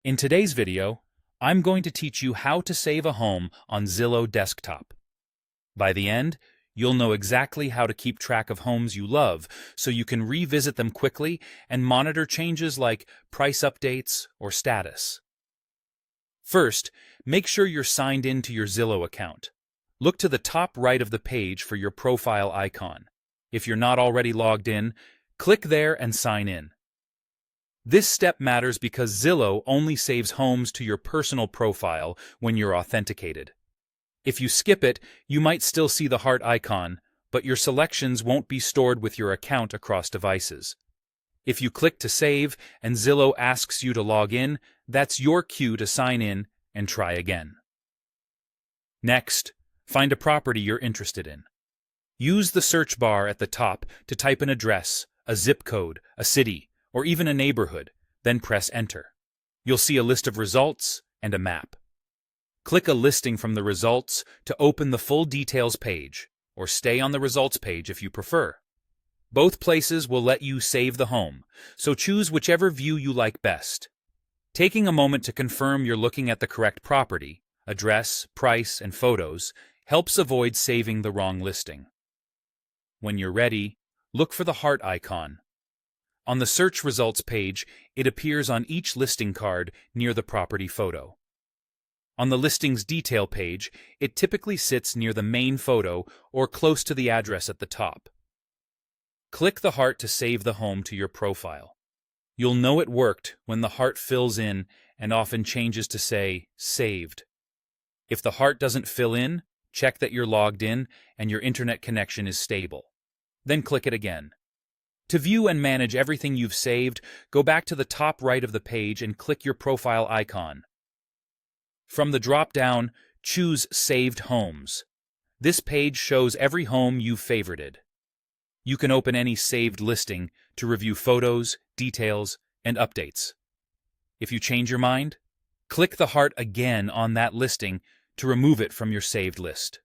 In today's video, I'm going to teach you how to save a home on Zillow desktop. By the end, you'll know exactly how to keep track of homes you love so you can revisit them quickly and monitor changes like price updates or status. First, make sure you're signed in to your Zillow account. Look to the top right of the page for your profile icon. If you're not already logged in, click there and sign in. This step matters because Zillow only saves homes to your personal profile when you're authenticated. If you skip it, you might still see the heart icon, but your selections won't be stored with your account across devices. If you click to save and Zillow asks you to log in, that's your cue to sign in and try again. Next, find a property you're interested in. Use the search bar at the top to type an address, a zip code, a city, or even a neighborhood, then press Enter. You'll see a list of results and a map. Click a listing from the results to open the full details page, or stay on the results page if you prefer. Both places will let you save the home, so choose whichever view you like best. Taking a moment to confirm you're looking at the correct property, address, price, and photos, helps avoid saving the wrong listing. When you're ready, look for the heart icon. On the search results page, it appears on each listing card near the property photo. On the listing's detail page, it typically sits near the main photo or close to the address at the top. Click the heart to save the home to your profile. You'll know it worked when the heart fills in and often changes to say, Saved. If the heart doesn't fill in, check that you're logged in and your internet connection is stable. Then click it again. To view and manage everything you've saved, go back to the top right of the page and click your profile icon. From the drop-down, choose Saved Homes. This page shows every home you've favorited. You can open any saved listing to review photos, details, and updates. If you change your mind, click the heart again on that listing to remove it from your saved list.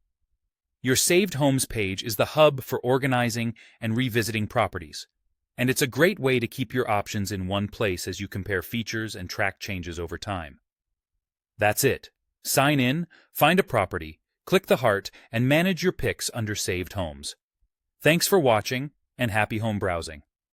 Your Saved Homes page is the hub for organizing and revisiting properties, and it's a great way to keep your options in one place as you compare features and track changes over time. That's it. Sign in, find a property, click the heart, and manage your picks under Saved Homes. Thanks for watching, and happy home browsing.